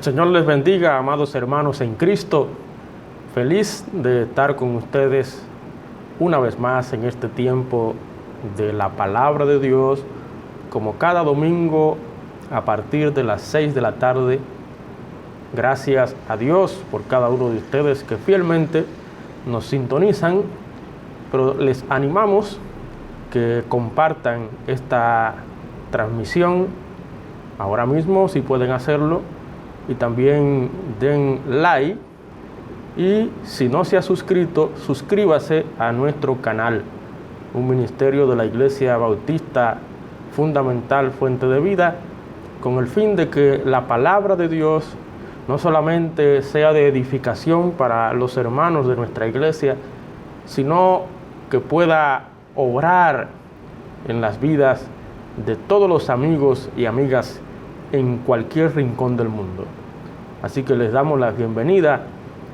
El Señor les bendiga, amados hermanos en Cristo. Feliz de estar con ustedes una vez más en este tiempo de la palabra de Dios, como cada domingo a partir de las 6 de la tarde. Gracias a Dios por cada uno de ustedes que fielmente nos sintonizan, pero les animamos que compartan esta transmisión ahora mismo, si pueden hacerlo, y también den like, y si no se ha suscrito, suscríbase a nuestro canal, un ministerio de la Iglesia Bautista Fundamental Fuente de Vida, con el fin de que la palabra de Dios no solamente sea de edificación para los hermanos de nuestra iglesia, sino que pueda obrar en las vidas de todos los amigos y amigas en cualquier rincón del mundo. Así que les damos la bienvenida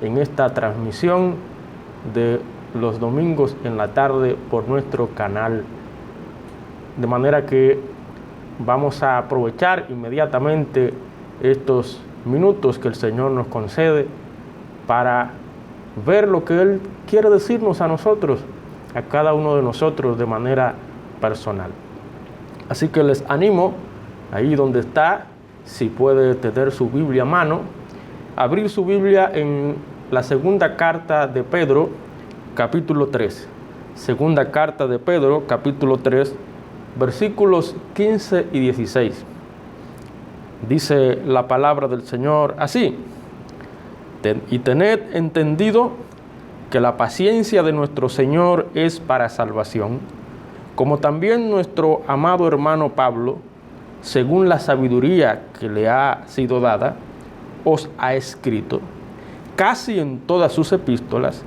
en esta transmisión de los domingos en la tarde por nuestro canal. De manera que vamos a aprovechar inmediatamente estos minutos que el Señor nos concede para ver lo que Él quiere decirnos a nosotros, a cada uno de nosotros de manera personal. Así que les animo, ahí donde está, si puede tener su Biblia a mano, abrir su Biblia en la segunda carta de Pedro, capítulo 3. Segunda carta de Pedro, capítulo 3, versículos 15 y 16. Dice la palabra del Señor así: y tened entendido que la paciencia de nuestro Señor es para salvación, como también nuestro amado hermano Pablo, según la sabiduría que le ha sido dada, os ha escrito, casi en todas sus epístolas,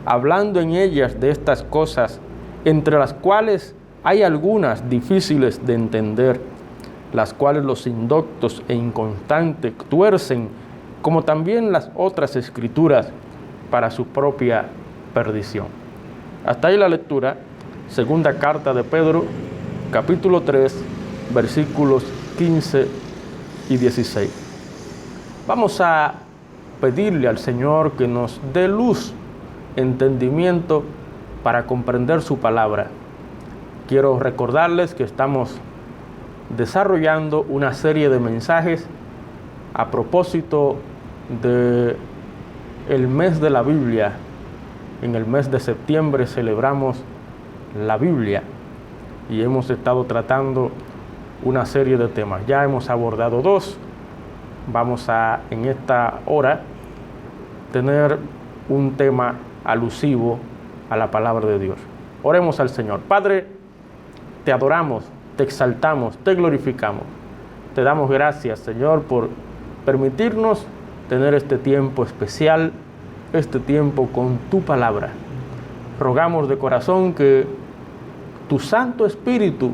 hablando en ellas de estas cosas, entre las cuales hay algunas difíciles de entender, las cuales los indoctos e inconstantes tuercen, como también las otras escrituras, para su propia perdición. Hasta ahí la lectura. Segunda carta de Pedro, capítulo 3, versículos 15 y 16. Vamos a pedirle al Señor que nos dé luz, entendimiento para comprender su palabra. Quiero recordarles que estamos desarrollando una serie de mensajes a propósito de el mes de la Biblia. En el mes de septiembre celebramos la Biblia y hemos estado tratando una serie de temas. Ya hemos abordado 2. Vamos a, en esta hora, tener un tema alusivo a la palabra de Dios. Oremos al Señor. Padre, te adoramos, te exaltamos, te glorificamos. Te damos gracias, Señor, por permitirnos tener este tiempo especial, este tiempo con tu palabra. Rogamos de corazón que tu Santo Espíritu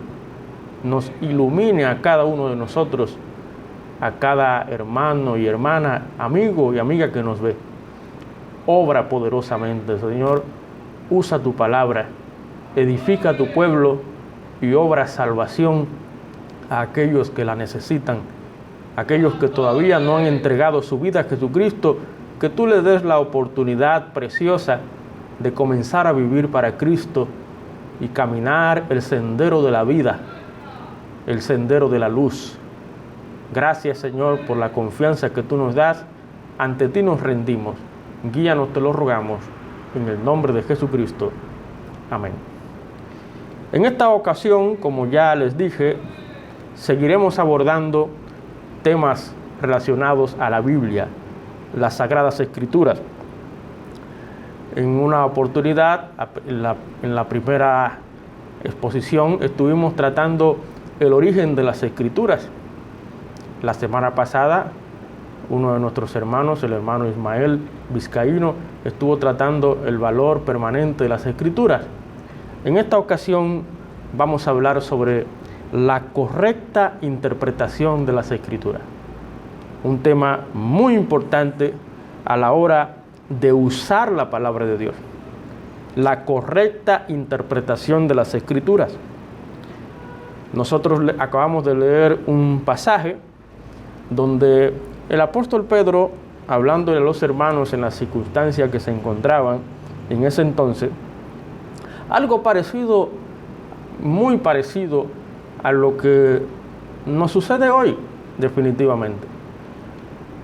nos ilumine a cada uno de nosotros, a cada hermano y hermana, amigo y amiga que nos ve. Obra poderosamente, Señor. Usa tu palabra, edifica a tu pueblo y obra salvación a aquellos que la necesitan, aquellos que todavía no han entregado su vida a Jesucristo, que tú les des la oportunidad preciosa de comenzar a vivir para Cristo y caminar el sendero de la vida, el sendero de la luz. Gracias, Señor, por la confianza que tú nos das. Ante ti nos rendimos. Guíanos, te lo rogamos, en el nombre de Jesucristo. Amén. En esta ocasión, como ya les dije, seguiremos abordando temas relacionados a la Biblia, las Sagradas Escrituras. En una oportunidad, en la primera exposición, estuvimos tratando el origen de las Escrituras. La semana pasada, uno de nuestros hermanos, el hermano Ismael Vizcaíno, estuvo tratando el valor permanente de las Escrituras. En esta ocasión vamos a hablar sobre la correcta interpretación de las Escrituras. Un tema muy importante a la hora de usar la palabra de Dios. La correcta interpretación de las Escrituras. Nosotros acabamos de leer un pasaje donde El apóstol Pedro, hablándole a los hermanos en las circunstancias que se encontraban en ese entonces, algo parecido, muy parecido a lo que nos sucede hoy, definitivamente.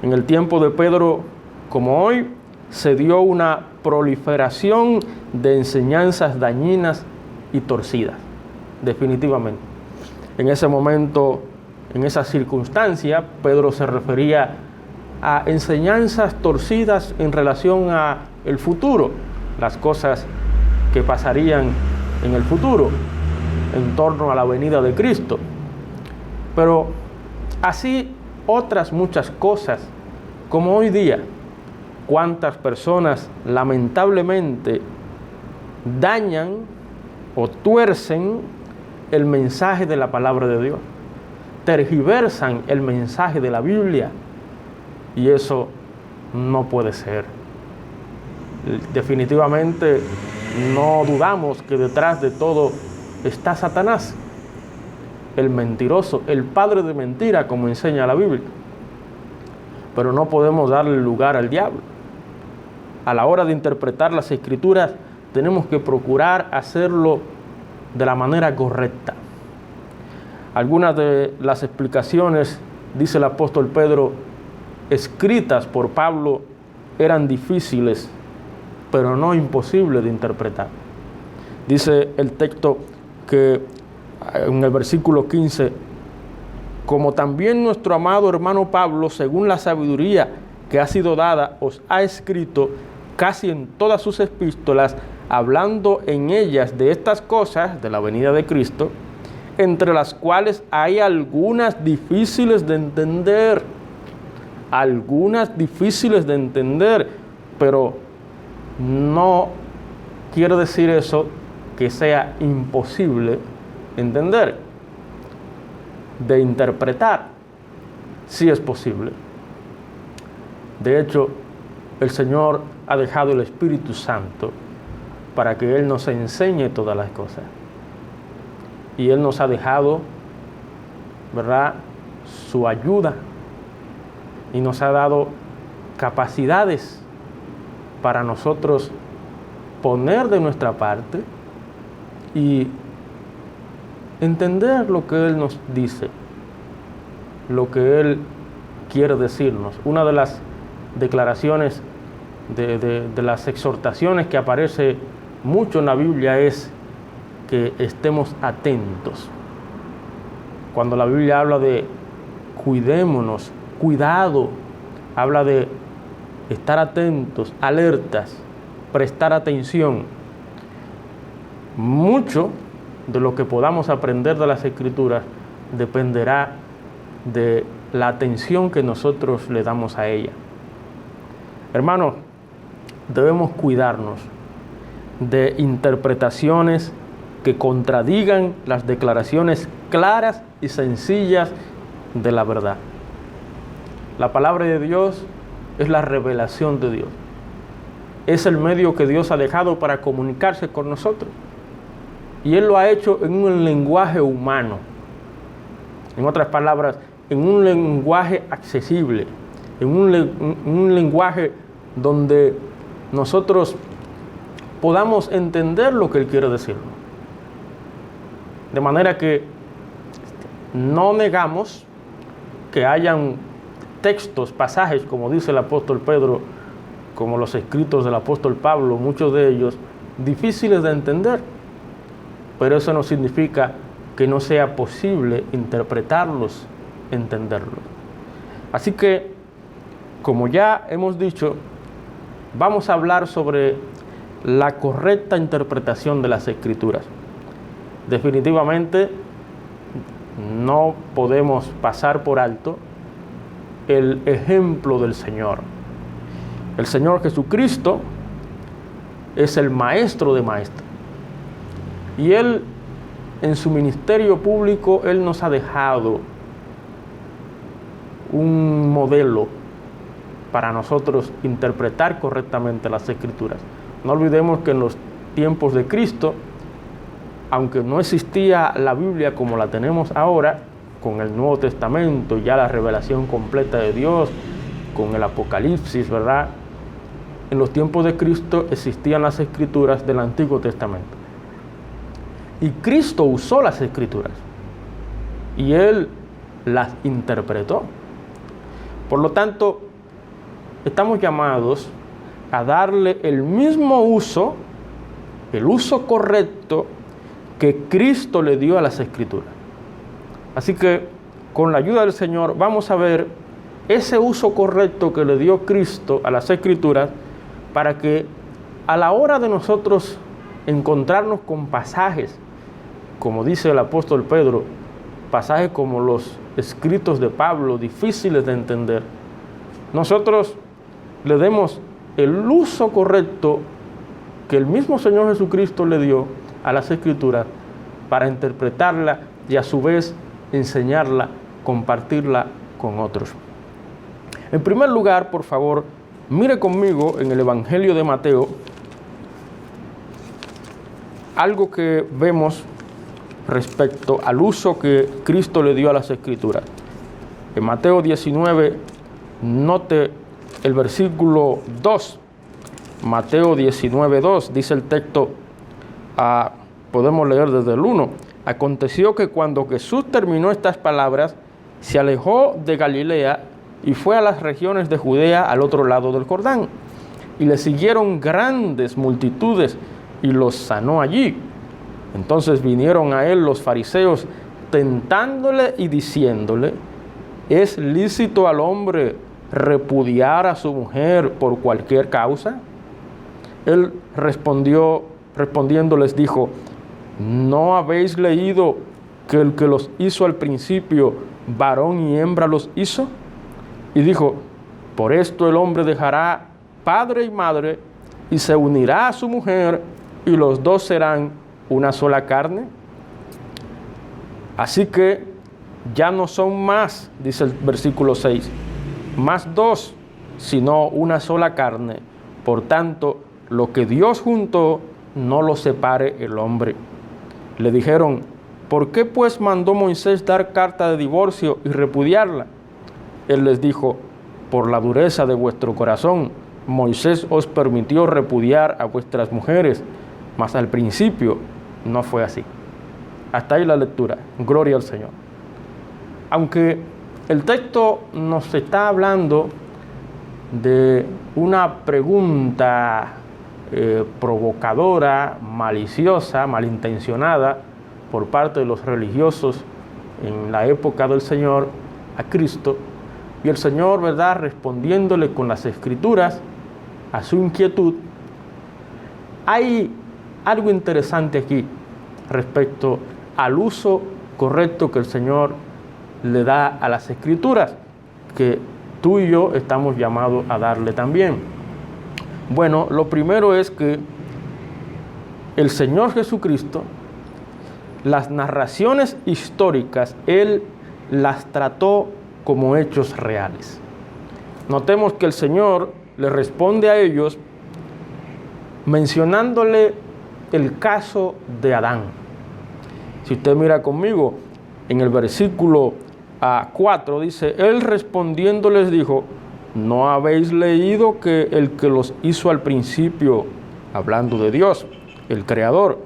En el tiempo de Pedro, como hoy, se dio una proliferación de enseñanzas dañinas y torcidas, definitivamente. En ese momento, en esa circunstancia, Pedro se refería a enseñanzas torcidas en relación a el futuro, las cosas que pasarían en el futuro, en torno a la venida de Cristo. Pero así otras muchas cosas, como hoy día, cuántas personas lamentablemente dañan o tuercen el mensaje de la palabra de Dios, tergiversan el mensaje de la Biblia, y eso no puede ser. Definitivamente no dudamos que detrás de todo está Satanás, el mentiroso, el padre de mentira, como enseña la Biblia. Pero no podemos darle lugar al diablo. A la hora de interpretar las Escrituras, tenemos que procurar hacerlo de la manera correcta. Algunas de las explicaciones, dice el apóstol Pedro, escritas por Pablo, eran difíciles, pero no imposibles de interpretar. Dice el texto que en el versículo 15, como también nuestro amado hermano Pablo, según la sabiduría que ha sido dada, os ha escrito casi en todas sus epístolas, hablando en ellas de estas cosas, de la venida de Cristo, entre las cuales hay algunas difíciles de entender, pero no quiere decir eso que sea imposible entender, de interpretar. Sí es posible. De hecho, el Señor ha dejado el Espíritu Santo para que Él nos enseñe todas las cosas. Y Él nos ha dejado, ¿verdad?, su ayuda, y nos ha dado capacidades para nosotros poner de nuestra parte y entender lo que Él nos dice, lo que Él quiere decirnos. Una de las declaraciones, de las exhortaciones que aparece mucho en la Biblia es que estemos atentos. Cuando la Biblia habla de cuidémonos, cuidado, habla de estar atentos, alertas, prestar atención. Mucho de lo que podamos aprender de las Escrituras dependerá de la atención que nosotros le damos a ella. Hermanos, debemos cuidarnos de interpretaciones que contradigan las declaraciones claras y sencillas de la verdad. La palabra de Dios es la revelación de Dios. Es el medio que Dios ha dejado para comunicarse con nosotros. Y Él lo ha hecho en un lenguaje humano. En otras palabras, en un lenguaje accesible, en un lenguaje donde nosotros podamos entender lo que Él quiere decirnos. De manera que no negamos que hayan textos, pasajes, como dice el apóstol Pedro, como los escritos del apóstol Pablo, muchos de ellos difíciles de entender, pero eso no significa que no sea posible interpretarlos, entenderlos. Así que, como ya hemos dicho, vamos a hablar sobre la correcta interpretación de las Escrituras. Definitivamente no podemos pasar por alto el ejemplo del Señor. El Señor Jesucristo es el maestro de maestros. Y Él, en su ministerio público, Él nos ha dejado un modelo para nosotros interpretar correctamente las Escrituras. No olvidemos que en los tiempos de Cristo, aunque no existía la Biblia como la tenemos ahora, con el Nuevo Testamento, ya la revelación completa de Dios, con el Apocalipsis, ¿verdad? En los tiempos de Cristo existían las Escrituras del Antiguo Testamento. Y Cristo usó las Escrituras. Y Él las interpretó. Por lo tanto, estamos llamados a darle el mismo uso, el uso correcto que Cristo le dio a las Escrituras. Así que, con la ayuda del Señor, vamos a ver ese uso correcto que le dio Cristo a las Escrituras para que a la hora de nosotros encontrarnos con pasajes, como dice el apóstol Pedro, pasajes como los escritos de Pablo, difíciles de entender, nosotros le demos el uso correcto que el mismo Señor Jesucristo le dio a las Escrituras para interpretarla y a su vez enseñarla, compartirla con otros. En primer lugar, por favor, mire conmigo en el Evangelio de Mateo algo que vemos respecto al uso que Cristo le dio a las Escrituras. En Mateo 19, note el versículo 2. Mateo 19, 2, dice el texto, podemos leer desde el 1. Aconteció que cuando Jesús terminó estas palabras, se alejó de Galilea y fue a las regiones de Judea al otro lado del Jordán. Y le siguieron grandes multitudes y los sanó allí. Entonces vinieron a él los fariseos, tentándole y diciéndole, ¿es lícito al hombre repudiar a su mujer por cualquier causa? Él respondiendo les dijo, ¿no habéis leído que el que los hizo al principio, varón y hembra los hizo? Y dijo, por esto el hombre dejará padre y madre y se unirá a su mujer y los dos serán una sola carne. Así que ya no son más, dice el versículo 6, más dos, sino una sola carne. Por tanto, lo que Dios juntó, no lo separe el hombre. Le dijeron, ¿por qué pues mandó Moisés dar carta de divorcio y repudiarla? Él les dijo, por la dureza de vuestro corazón, Moisés os permitió repudiar a vuestras mujeres, mas al principio no fue así. Hasta ahí la lectura. Gloria al Señor. Aunque el texto nos está hablando de una pregunta provocadora, maliciosa, malintencionada por parte de los religiosos en la época del Señor a Cristo, y el Señor, ¿verdad?, respondiéndole con las Escrituras a su inquietud, hay algo interesante aquí respecto al uso correcto que el Señor le da a las Escrituras, que tú y yo estamos llamados a darle también. Bueno, lo primero es que el Señor Jesucristo, las narraciones históricas, Él las trató como hechos reales. Notemos que el Señor le responde a ellos mencionándole el caso de Adán. Si usted mira conmigo, en el versículo 4 dice, Él respondiendo les dijo, ¿no habéis leído que el que los hizo al principio, hablando de Dios, el Creador,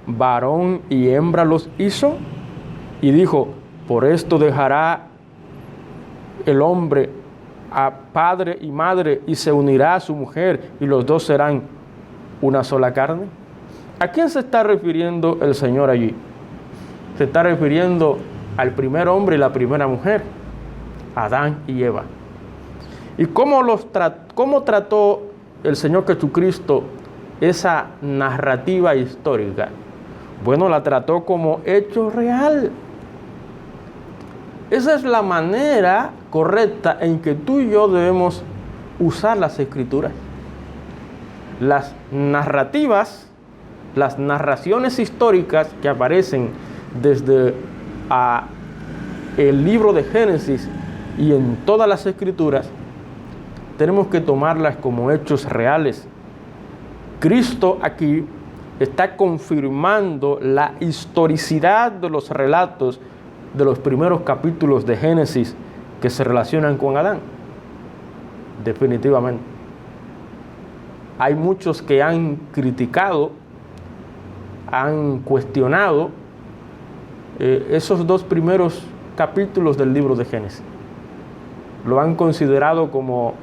varón y hembra los hizo? Y dijo, por esto dejará el hombre a padre y madre y se unirá a su mujer y los dos serán una sola carne. ¿A quién se está refiriendo el Señor allí? Se está refiriendo al primer hombre y la primera mujer, Adán y Eva. ¿Y cómo trató el Señor Jesucristo esa narrativa histórica? Bueno, la trató como hecho real. Esa es la manera correcta en que tú y yo debemos usar las Escrituras. Las narrativas, las narraciones históricas que aparecen desde el libro de Génesis y en todas las Escrituras, tenemos que tomarlas como hechos reales. Cristo aquí está confirmando la historicidad de los relatos de los primeros capítulos de Génesis que se relacionan con Adán? Definitivamente. Hay muchos que han criticado, han cuestionado esos dos primeros capítulos del libro de Génesis. Lo han considerado como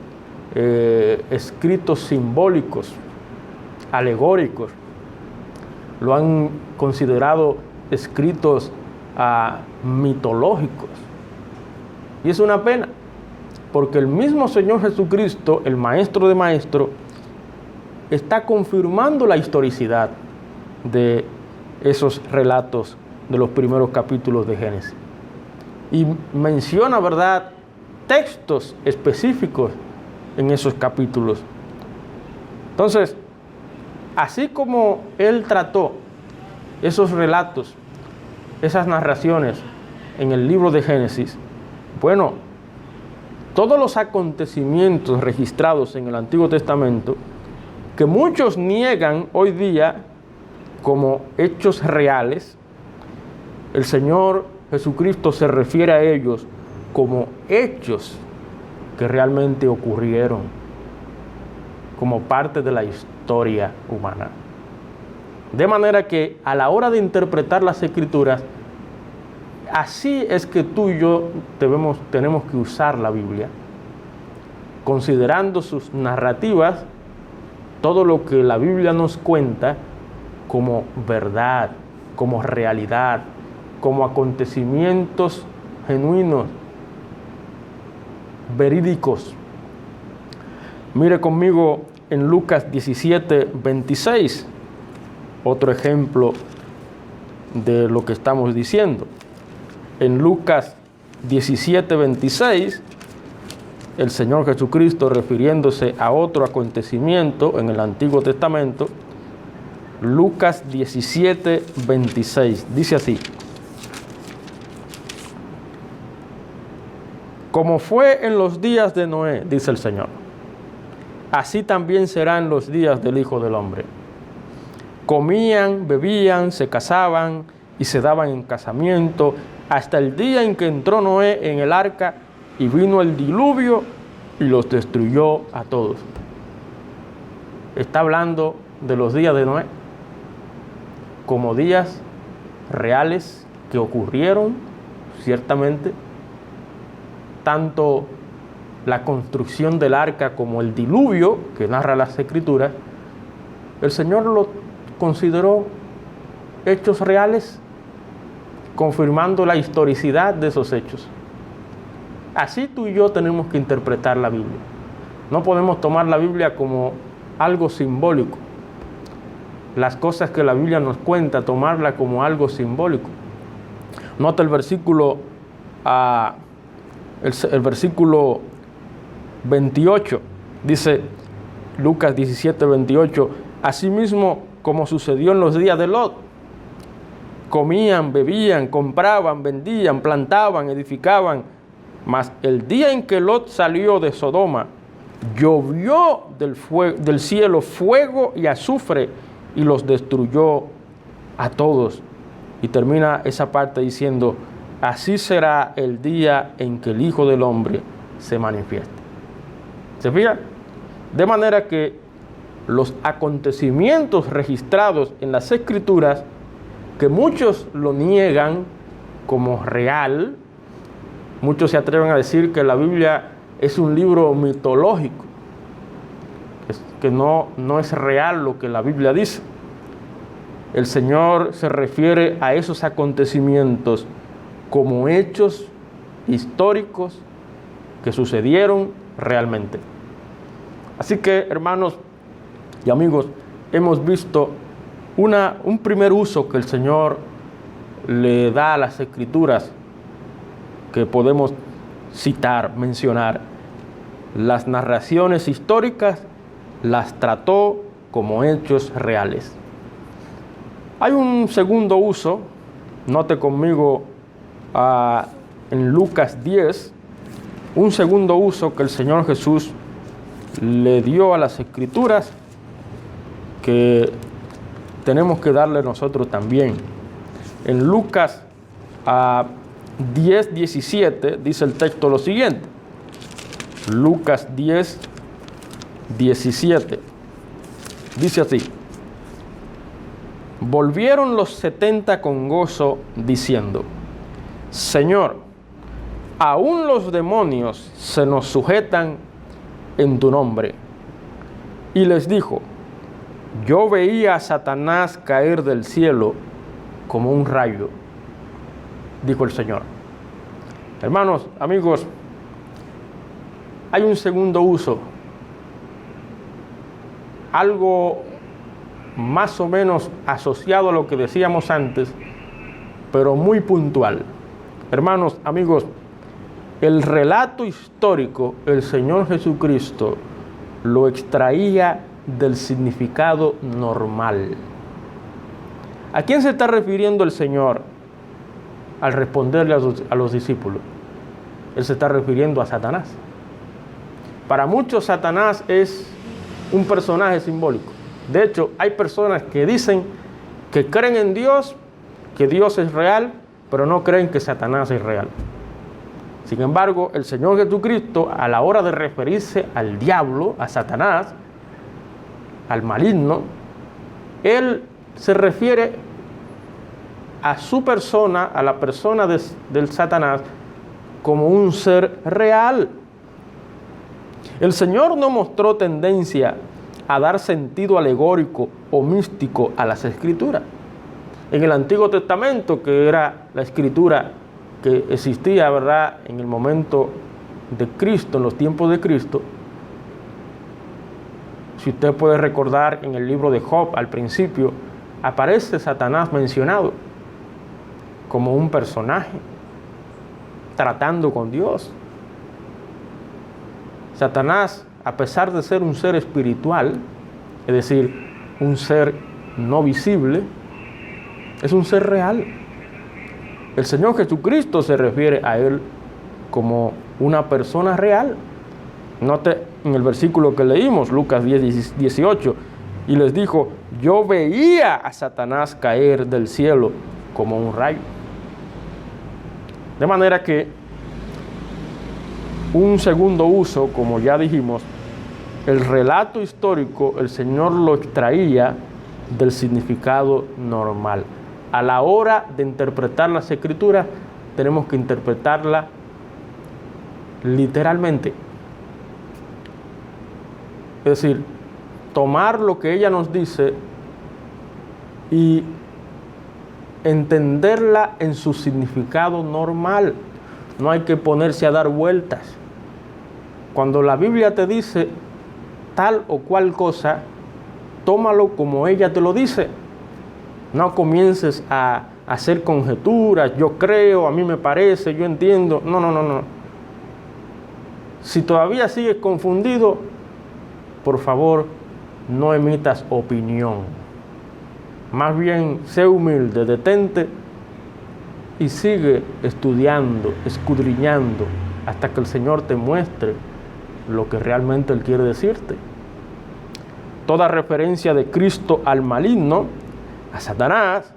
escritos simbólicos, alegóricos. Lo han considerado escritos mitológicos. Y es una pena, porque el mismo Señor Jesucristo, el Maestro de Maestros, está confirmando la historicidad de esos relatos de los primeros capítulos de Génesis. Y menciona, ¿verdad?, textos específicos en esos capítulos. Entonces, así como Él trató esos relatos, esas narraciones en el libro de Génesis, bueno, todos los acontecimientos registrados en el Antiguo Testamento, que muchos niegan hoy día como hechos reales, el Señor Jesucristo se refiere a ellos como hechos que realmente ocurrieron, como parte de la historia humana. De manera que a la hora de interpretar las Escrituras, así es que tú y yo tenemos que usar la Biblia, considerando sus narrativas, todo lo que la Biblia nos cuenta como verdad, como realidad, como acontecimientos genuinos, verídicos. Mire conmigo en Lucas 17:26, otro ejemplo de lo que estamos diciendo. En Lucas 17:26, el Señor Jesucristo, refiriéndose a otro acontecimiento en el Antiguo Testamento, Lucas 17:26, dice así: como fue en los días de Noé, dice el Señor, así también será en los días del Hijo del Hombre. Comían, bebían, se casaban y se daban en casamiento hasta el día en que entró Noé en el arca y vino el diluvio y los destruyó a todos. Está hablando de los días de Noé como días reales que ocurrieron, ciertamente. Tanto la construcción del arca como el diluvio que narra las Escrituras, el Señor lo consideró hechos reales, confirmando la historicidad de esos hechos. Así tú y yo tenemos que interpretar la Biblia. No podemos tomar la Biblia como algo simbólico. Las cosas que la Biblia nos cuenta, tomarla como algo simbólico. Nota el versículo 28, dice Lucas 17:28, asimismo como sucedió en los días de Lot, comían, bebían, compraban, vendían, plantaban, edificaban, mas el día en que Lot salió de Sodoma, llovió del cielo fuego y azufre y los destruyó a todos. Y termina esa parte diciendo: así será el día en que el Hijo del Hombre se manifieste. ¿Se fija? De manera que los acontecimientos registrados en las Escrituras, que muchos lo niegan como real, muchos se atreven a decir que la Biblia es un libro mitológico, que no es real lo que la Biblia dice. El Señor se refiere a esos acontecimientos como hechos históricos que sucedieron realmente. Así que, hermanos y amigos, hemos visto un primer uso que el Señor le da a las Escrituras, que podemos citar, mencionar. Las narraciones históricas las trató como hechos reales. Hay un segundo uso, note conmigo en Lucas 10, un segundo uso que el Señor Jesús le dio a las Escrituras, que tenemos que darle nosotros también. En Lucas 10, 17 dice el texto lo siguiente. Lucas 10, 17. Dice así: volvieron los 70 con gozo, diciendo: Señor, aún los demonios se nos sujetan en tu nombre. Y les dijo: yo veía a Satanás caer del cielo como un rayo, dijo el Señor. Hermanos, amigos, hay un segundo uso, algo más o menos asociado a lo que decíamos antes, pero muy puntual. Hermanos, amigos, el relato histórico, el Señor Jesucristo lo extraía del significado normal. ¿A quién se está refiriendo el Señor al responderle a los discípulos? Él se está refiriendo a Satanás. Para muchos, Satanás es un personaje simbólico. De hecho, hay personas que dicen que creen en Dios, que Dios es real, pero no creen que Satanás es real. Sin embargo, el Señor Jesucristo, a la hora de referirse al diablo, a Satanás, al maligno, Él se refiere a su persona, a la persona del Satanás, como un ser real. El Señor no mostró tendencia a dar sentido alegórico o místico a las Escrituras. En el Antiguo Testamento, que era la Escritura que existía, ¿verdad?, en el momento de Cristo, en los tiempos de Cristo, si usted puede recordar, en el libro de Job, al principio, aparece Satanás mencionado como un personaje tratando con Dios. Satanás, a pesar de ser un ser espiritual, es decir, un ser no visible, es un ser real. El Señor Jesucristo se refiere a Él como una persona real. Note en el versículo que leímos, Lucas 10, 18, y les dijo: yo veía a Satanás caer del cielo como un rayo. De manera que un segundo uso, como ya dijimos, el relato histórico, el Señor lo extraía del significado normal. A la hora de interpretar las Escrituras, tenemos que interpretarla literalmente. Es decir, tomar lo que ella nos dice y entenderla en su significado normal. No hay que ponerse a dar vueltas. Cuando la Biblia te dice tal o cual cosa, tómalo como ella te lo dice. No comiences a hacer conjeturas, yo creo, a mí me parece, yo entiendo. No. Si todavía sigues confundido, por favor, no emitas opinión. Más bien, sé humilde, detente y sigue estudiando, escudriñando, hasta que el Señor te muestre lo que realmente Él quiere decirte. Toda referencia de Cristo al maligno, a Satanás,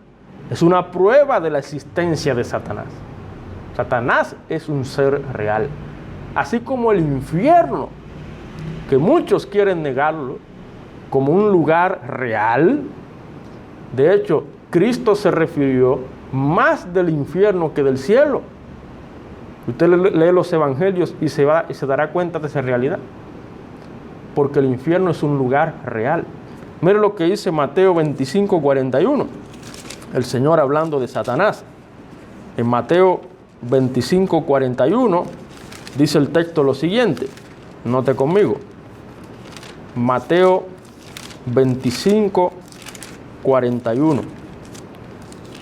es una prueba de la existencia de Satanás. Satanás es un ser real, así como el infierno, que muchos quieren negarlo como un lugar real. De hecho, Cristo se refirió más del infierno que del cielo. Usted lee los evangelios y se dará cuenta de esa realidad, porque el infierno es un lugar real. Mire lo que dice Mateo 25, 41. El Señor hablando de Satanás. En Mateo 25, 41 dice el texto lo siguiente. Note conmigo. Mateo 25, 41.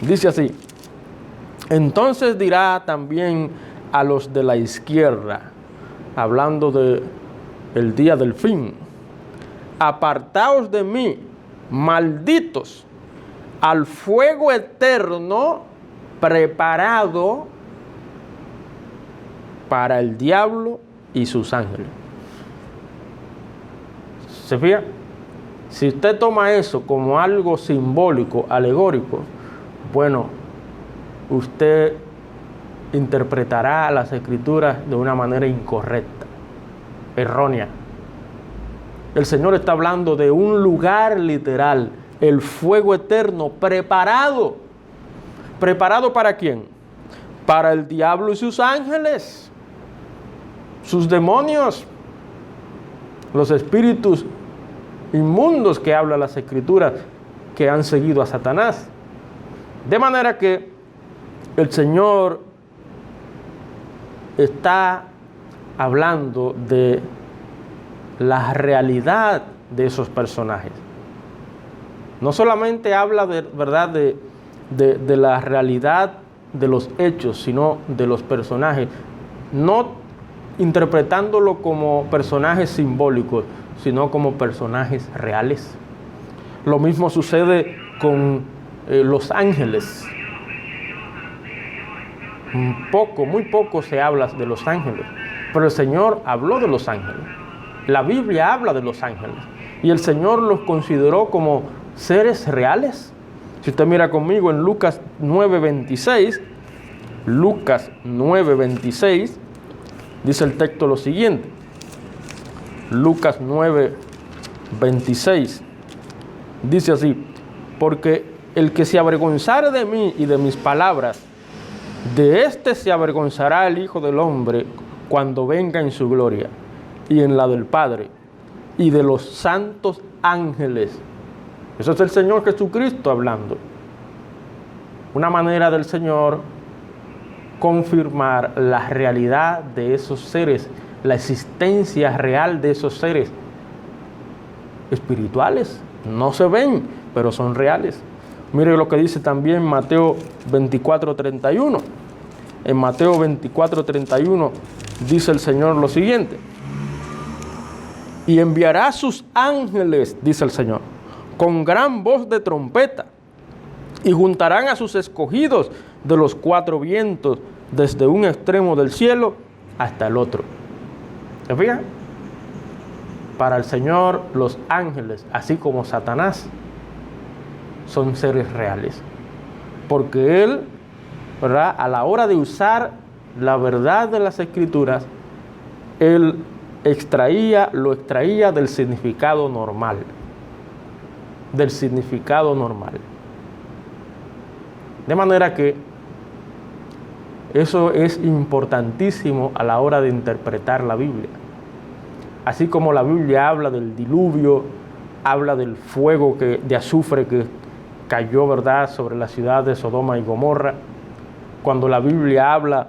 Dice así: entonces dirá también a los de la izquierda, hablando del día del fin: apartaos de mí, malditos, al fuego eterno preparado para el diablo y sus ángeles. ¿Se fija? Si usted toma eso como algo simbólico, alegórico, bueno, usted interpretará las Escrituras de una manera incorrecta, errónea. El Señor está hablando de un lugar literal, el fuego eterno, preparado. ¿Preparado para quién? Para el diablo y sus ángeles, sus demonios, los espíritus inmundos que habla las Escrituras, que han seguido a Satanás. De manera que el Señor está hablando de la realidad de esos personajes. No solamente habla de verdad de la realidad de los hechos, sino de los personajes, no interpretándolo como personajes simbólicos, sino como personajes reales. Lo mismo sucede con los ángeles. Muy poco se habla de los ángeles, pero el Señor habló de los ángeles. La Biblia habla de los ángeles y el Señor los consideró como seres reales. Si usted mira conmigo en Lucas 9:26, Lucas 9:26, dice el texto lo siguiente. Lucas 9:26 dice así: porque el que se avergonzare de mí y de mis palabras, de éste se avergonzará el Hijo del Hombre cuando venga en su gloria y en la del Padre y de los santos ángeles. Eso es el Señor Jesucristo hablando. Una manera del Señor confirmar la realidad de esos seres, la existencia real de esos seres espirituales. No se ven, pero son reales. Mire lo que dice también Mateo 24:31. En Mateo 24:31 dice el Señor lo siguiente: y enviará sus ángeles, dice el Señor, con gran voz de trompeta, y juntarán a sus escogidos de los cuatro vientos, desde un extremo del cielo hasta el otro. ¿Se fijan? Para el Señor, los ángeles, así como Satanás, son seres reales. Porque Él, ¿verdad?, a la hora de usar la verdad de las Escrituras, Él lo extraía del significado normal. Del significado normal. De manera que eso es importantísimo a la hora de interpretar la Biblia. Así como la Biblia habla del diluvio, habla del fuego de azufre que cayó, ¿verdad?, sobre la ciudad de Sodoma y Gomorra. Cuando la Biblia habla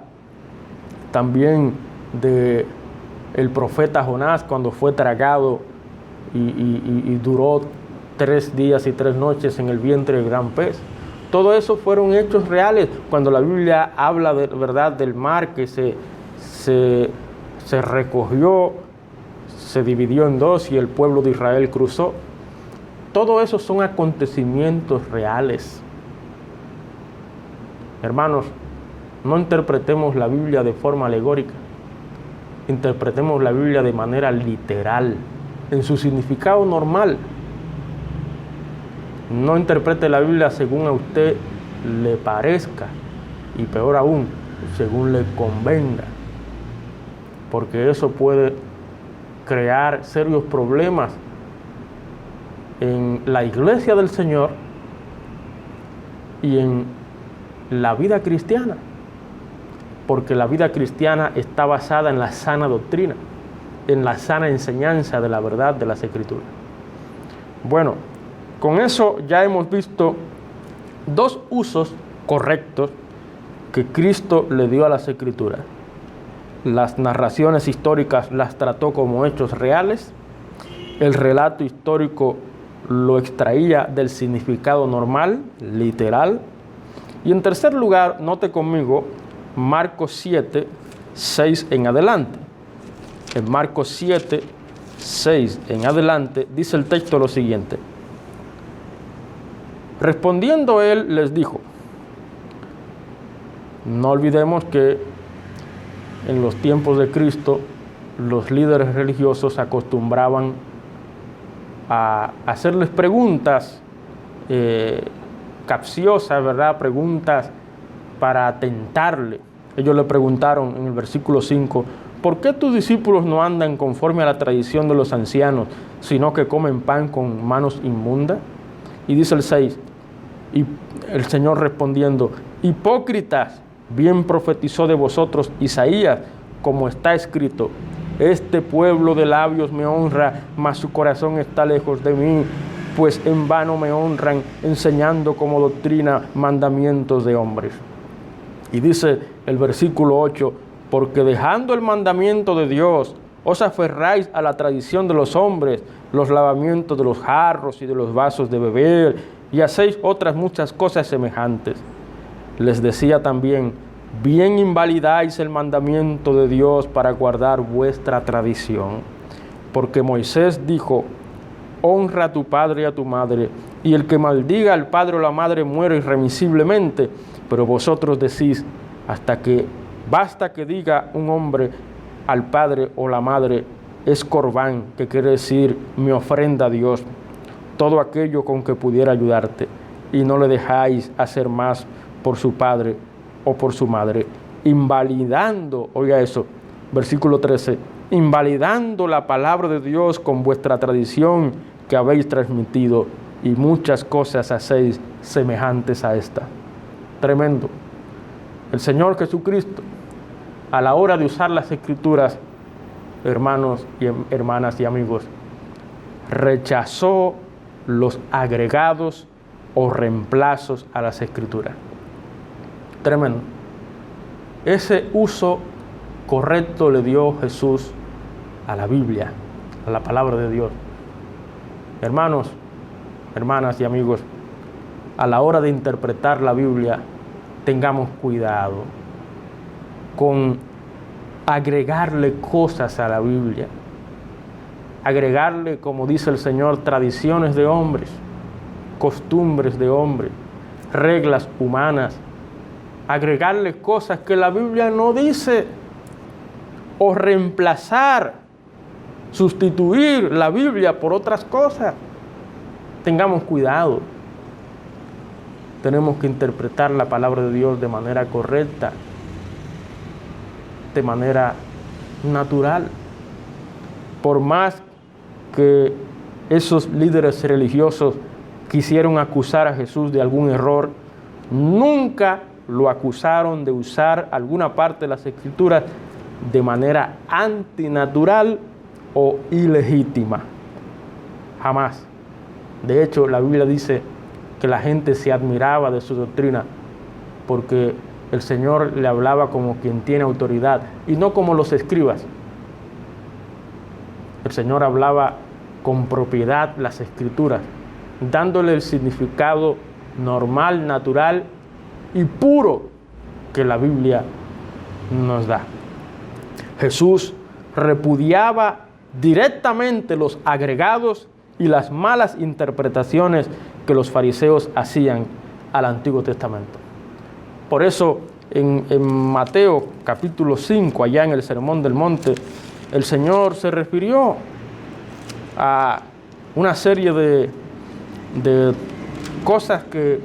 también de el profeta Jonás, cuando fue tragado y duró 3 días y 3 noches en el vientre del gran pez. Todo eso fueron hechos reales. Cuando la Biblia habla de verdad del mar que se recogió, se dividió en dos y el pueblo de Israel cruzó. Todo eso son acontecimientos reales. Hermanos, no interpretemos la Biblia de forma alegórica. Interpretemos la Biblia de manera literal, en su significado normal. No interprete la Biblia según a usted le parezca, y peor aún, según le convenga, porque eso puede crear serios problemas en la iglesia del Señor y en la vida cristiana, porque la vida cristiana está basada en la sana doctrina, en la sana enseñanza de la verdad de las Escrituras. Bueno, con eso ya hemos visto 2 usos correctos que Cristo le dio a las Escrituras. Las narraciones históricas las trató como hechos reales. El relato histórico lo extraía del significado normal, literal. Y en tercer lugar, note conmigo Marcos 7, 6 en adelante. En Marcos 7, 6 en adelante dice el texto lo siguiente: respondiendo él les dijo, no olvidemos que en los tiempos de Cristo los líderes religiosos acostumbraban a hacerles preguntas capciosas, ¿verdad? Preguntas para tentarle Ellos le preguntaron en el versículo 5, ¿por qué tus discípulos no andan conforme a la tradición de los ancianos, sino que comen pan con manos inmundas? Y dice el 6, y el Señor respondiendo, hipócritas, bien profetizó de vosotros Isaías, como está escrito, este pueblo de labios me honra, mas su corazón está lejos de mí, pues en vano me honran, enseñando como doctrina mandamientos de hombres. Y dice el versículo 8, porque dejando el mandamiento de Dios, os aferráis a la tradición de los hombres, los lavamientos de los jarros y de los vasos de beber, y hacéis otras muchas cosas semejantes. Les decía también, bien invalidáis el mandamiento de Dios para guardar vuestra tradición. Porque Moisés dijo, honra a tu padre y a tu madre, y el que maldiga al padre o la madre muere irremisiblemente. Pero vosotros decís, basta que diga un hombre al padre o la madre, es corbán, que quiere decir mi ofrenda a Dios, todo aquello con que pudiera ayudarte, y no le dejáis hacer más por su padre o por su madre, invalidando, oiga eso, versículo 13, invalidando la palabra de Dios con vuestra tradición que habéis transmitido, y muchas cosas hacéis semejantes a esta. Tremendo. El Señor Jesucristo, a la hora de usar las Escrituras, hermanos y hermanas y amigos, rechazó los agregados o reemplazos a las Escrituras. Tremendo. Ese uso correcto le dio Jesús a la Biblia, a la palabra de Dios. Hermanos, hermanas y amigos, a la hora de interpretar la Biblia, tengamos cuidado con agregarle cosas a la Biblia, agregarle, como dice el Señor, tradiciones de hombres, costumbres de hombres, reglas humanas, agregarle cosas que la Biblia no dice, o reemplazar, sustituir la Biblia por otras cosas. Tengamos cuidado. Tenemos que interpretar la palabra de Dios de manera correcta, de manera natural. Por más que esos líderes religiosos quisieron acusar a Jesús de algún error, nunca lo acusaron de usar alguna parte de las Escrituras de manera antinatural o ilegítima. Jamás. De hecho, la Biblia dice que la gente se admiraba de su doctrina porque el Señor le hablaba como quien tiene autoridad y no como los escribas. El Señor hablaba con propiedad las Escrituras, dándole el significado normal, natural y puro que la Biblia nos da. Jesús repudiaba directamente los agregados y las malas interpretaciones que los fariseos hacían al Antiguo Testamento. Por eso en Mateo capítulo 5, allá en el Sermón del Monte, el Señor se refirió a una serie de cosas que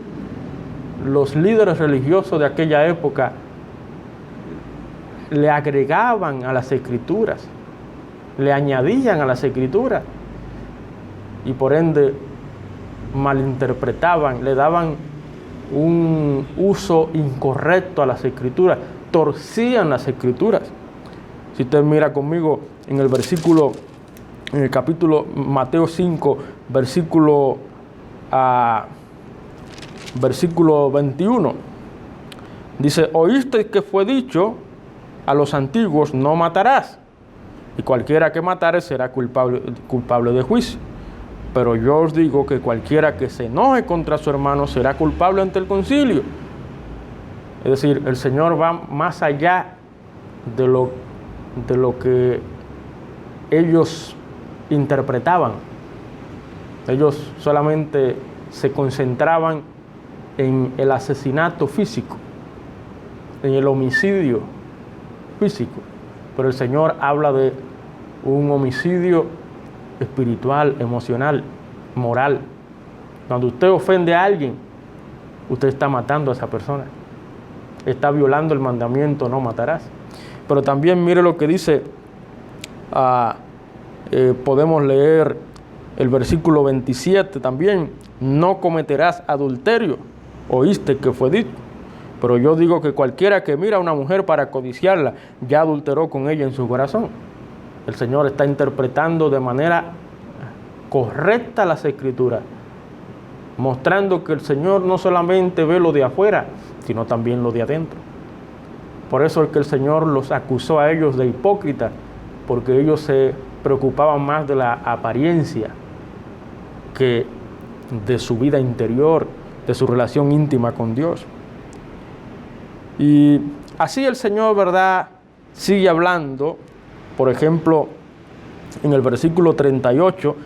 los líderes religiosos de aquella época le agregaban a las Escrituras, le añadían a las Escrituras y por ende malinterpretaban, le daban un uso incorrecto a las Escrituras, torcían las Escrituras. Si usted mira conmigo en el capítulo Mateo 5, versículo 21, dice, oísteis que fue dicho a los antiguos, no matarás, y cualquiera que matare será culpable de juicio. Pero yo os digo que cualquiera que se enoje contra su hermano será culpable ante el concilio. Es decir, el Señor va más allá de lo que ellos interpretaban. Ellos solamente se concentraban en el asesinato físico, en el homicidio físico. Pero el Señor habla de un homicidio espiritual, emocional, moral. Cuando usted ofende a alguien, usted está matando a esa persona. está violando el mandamiento no matarás. Pero también mire lo que dice, podemos leer el versículo 27 también, no cometerás adulterio, oíste que fue dicho. Pero yo digo que cualquiera que mira a una mujer para codiciarla, ya adulteró con ella en su corazón. El Señor está interpretando de manera correcta las Escrituras, mostrando que el Señor no solamente ve lo de afuera, sino también lo de adentro. Por eso es que el Señor los acusó a ellos de hipócritas, porque ellos se preocupaban más de la apariencia que de su vida interior, de su relación íntima con Dios. Y así el Señor, ¿verdad?, sigue hablando. Por ejemplo, en el versículo 38,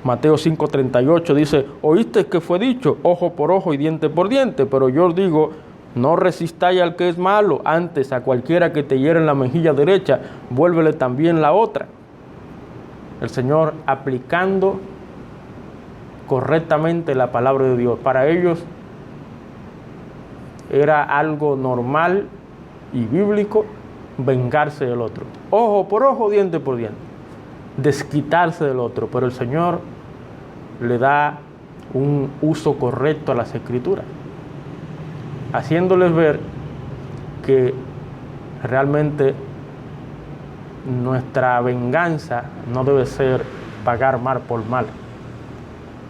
Mateo 5:38 dice, oíste que fue dicho, ojo por ojo y diente por diente, pero yo os digo, no resistáis al que es malo, antes a cualquiera que te hiere en la mejilla derecha, vuélvele también la otra. El Señor aplicando correctamente la palabra de Dios. Para ellos era algo normal y bíblico vengarse del otro. Ojo por ojo, diente por diente. Desquitarse del otro. Pero el Señor le da un uso correcto a las Escrituras, haciéndoles ver que realmente nuestra venganza no debe ser pagar mal por mal.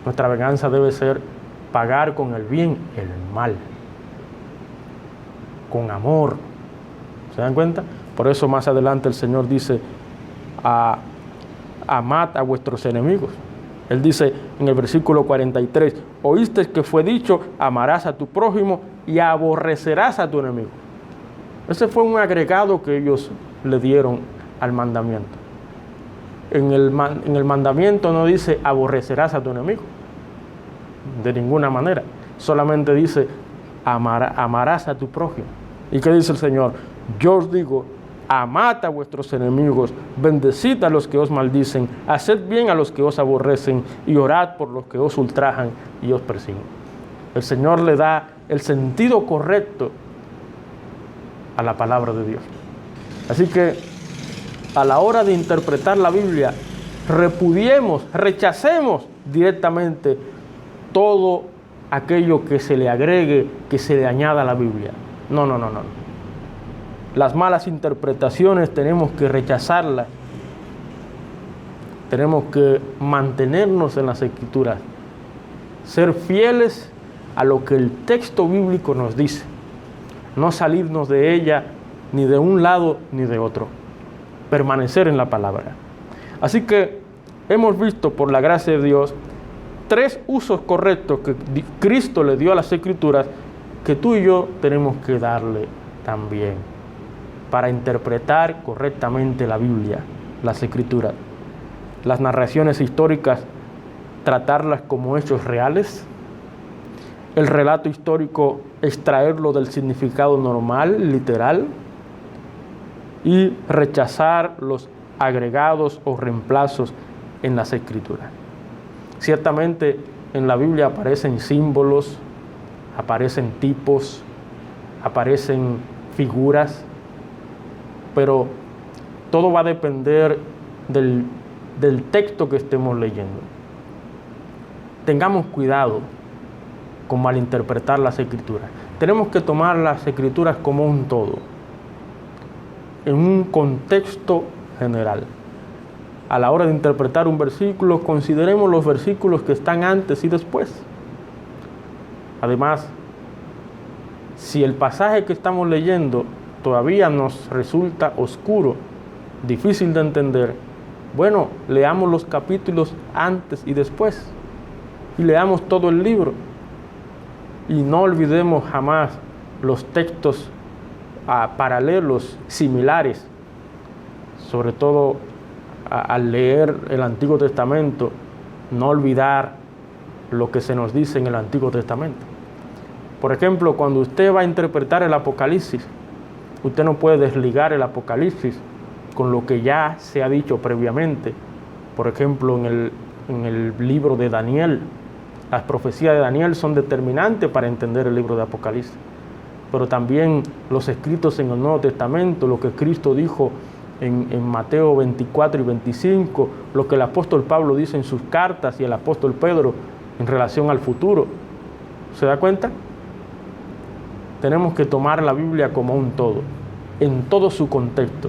Nuestra venganza debe ser pagar con el bien el mal, con amor. ¿Se dan cuenta? Por eso más adelante el Señor dice, amad a vuestros enemigos. Él dice en el versículo 43, oíste que fue dicho, amarás a tu prójimo y aborrecerás a tu enemigo. Ese fue un agregado que ellos le dieron al mandamiento. En el mandamiento no dice aborrecerás a tu enemigo, de ninguna manera. Solamente dice amarás a tu prójimo. ¿Y qué dice el Señor? Yo os digo, amad a vuestros enemigos, bendecid a los que os maldicen, haced bien a los que os aborrecen y orad por los que os ultrajan y os persiguen. El Señor le da el sentido correcto a la palabra de Dios. Así que a la hora de interpretar la Biblia, repudiemos, rechacemos directamente todo aquello que se le agregue, que se le añada a la Biblia. No. Las malas interpretaciones tenemos que rechazarlas. Tenemos que mantenernos en las Escrituras, ser fieles a lo que el texto bíblico nos dice, no salirnos de ella ni de un lado ni de otro, permanecer en la palabra. Así que hemos visto, por la gracia de Dios, 3 usos correctos que Cristo le dio a las Escrituras, que tú y yo tenemos que darle también para interpretar correctamente la Biblia, las Escrituras. Las narraciones históricas, tratarlas como hechos reales. El relato histórico, extraerlo del significado normal, literal. Y rechazar los agregados o reemplazos en las Escrituras. Ciertamente en la Biblia aparecen símbolos, aparecen tipos, aparecen figuras, pero todo va a depender del texto que estemos leyendo. Tengamos cuidado con malinterpretar las Escrituras. Tenemos que tomar las Escrituras como un todo, en un contexto general. A la hora de interpretar un versículo, consideremos los versículos que están antes y después. Además, si el pasaje que estamos leyendo todavía nos resulta oscuro, difícil de entender, bueno, leamos los capítulos antes y después, y leamos todo el libro, y no olvidemos jamás los textos paralelos, similares, sobre todo al leer el Antiguo Testamento, no olvidar lo que se nos dice en el Antiguo Testamento. Por ejemplo, cuando usted va a interpretar el Apocalipsis, usted no puede desligar el Apocalipsis con lo que ya se ha dicho previamente. Por ejemplo, en el libro de Daniel, las profecías de Daniel son determinantes para entender el libro de Apocalipsis. pero también los escritos en el Nuevo Testamento, lo que Cristo dijo en Mateo 24 y 25, lo que el apóstol Pablo dice en sus cartas y el apóstol Pedro en relación al futuro. ¿Se da cuenta? Tenemos que tomar la Biblia como un todo, en todo su contexto.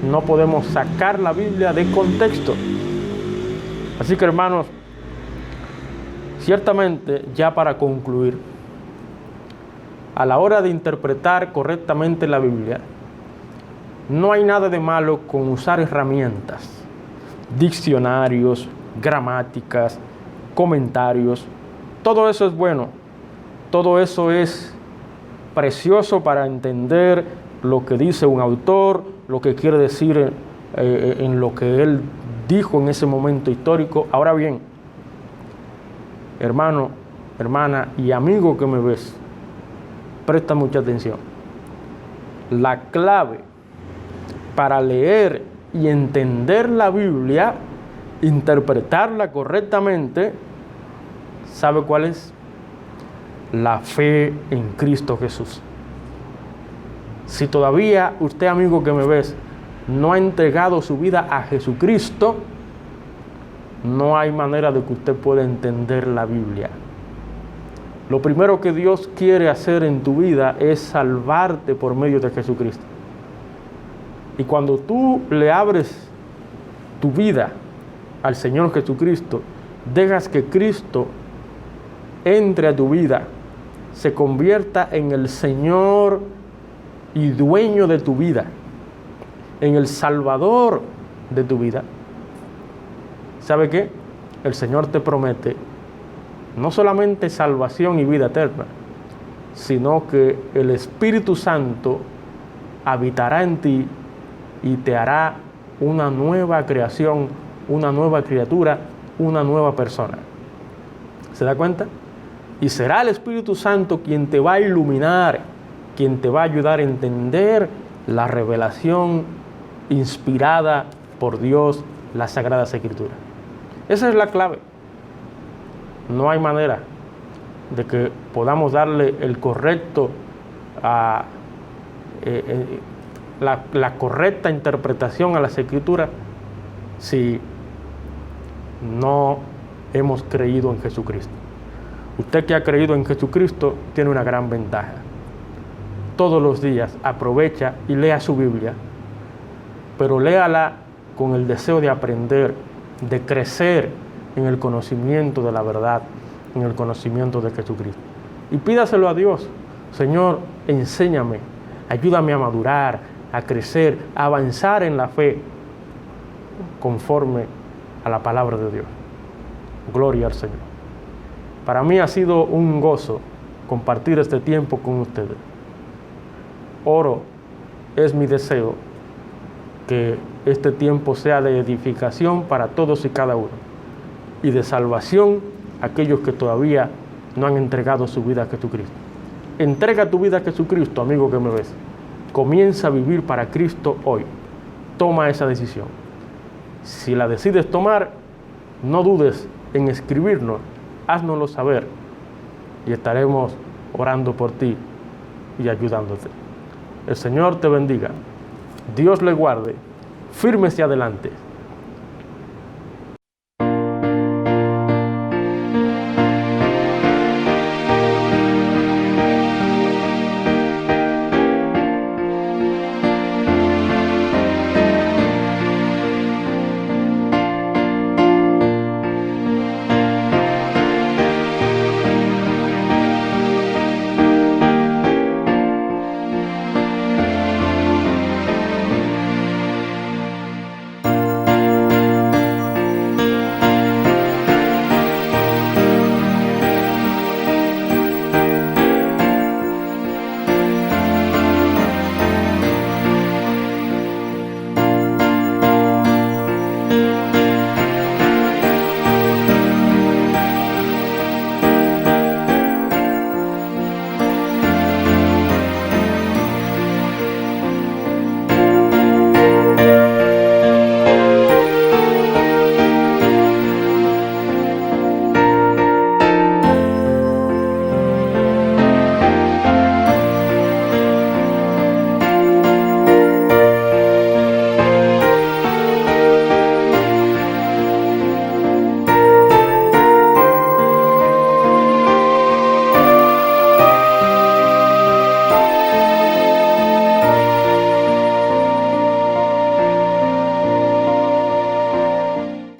No podemos sacar la Biblia de contexto. Así que, hermanos, ciertamente, ya para concluir, a la hora de interpretar correctamente la Biblia, no hay nada de malo con usar herramientas, diccionarios, gramáticas, comentarios. Todo eso es bueno. Todo eso es precioso para entender lo que dice un autor, lo que quiere decir en lo que él dijo en ese momento histórico. Ahora bien, hermano, hermana y amigo que me ves, presta mucha atención. La clave para leer y entender la Biblia, interpretarla correctamente, ¿sabe cuál es? La fe en Cristo Jesús. Si todavía usted, amigo que me ves, no ha entregado su vida a Jesucristo, no hay manera de que usted pueda entender la Biblia. Lo primero que Dios quiere hacer en tu vida es salvarte por medio de Jesucristo. Y cuando tú le abres tu vida al Señor Jesucristo, dejas que Cristo entre a tu vida, se convierta en el Señor y dueño de tu vida, en el Salvador de tu vida. ¿Sabe qué? El Señor te promete no solamente salvación y vida eterna, sino que el Espíritu Santo habitará en ti y te hará una nueva creación, una nueva criatura, una nueva persona. ¿Se da cuenta? Y será el Espíritu Santo quien te va a iluminar, quien te va a ayudar a entender la revelación inspirada por Dios, las Sagradas Escrituras. Esa es la clave. No hay manera de que podamos darle el correcto, la correcta interpretación a las Escrituras si no hemos creído en Jesucristo. Usted que ha creído en Jesucristo tiene una gran ventaja. Todos los días aprovecha y lea su Biblia, pero léala con el deseo de aprender, de crecer en el conocimiento de la verdad, en el conocimiento de Jesucristo. Y pídaselo a Dios. Señor, enséñame, ayúdame a madurar, a crecer, a avanzar en la fe conforme a la palabra de Dios. Gloria al Señor. Para mí ha sido un gozo compartir este tiempo con ustedes. Oro, es mi deseo que este tiempo sea de edificación para todos y cada uno y de salvación a aquellos que todavía no han entregado su vida a Jesucristo. Entrega tu vida a Jesucristo, amigo que me ves. Comienza a vivir para Cristo hoy. Toma esa decisión. Si la decides tomar, no dudes en escribirnos, háznoslo saber y estaremos orando por ti y ayudándote. El Señor te bendiga. Dios le guarde. Firme hacia adelante.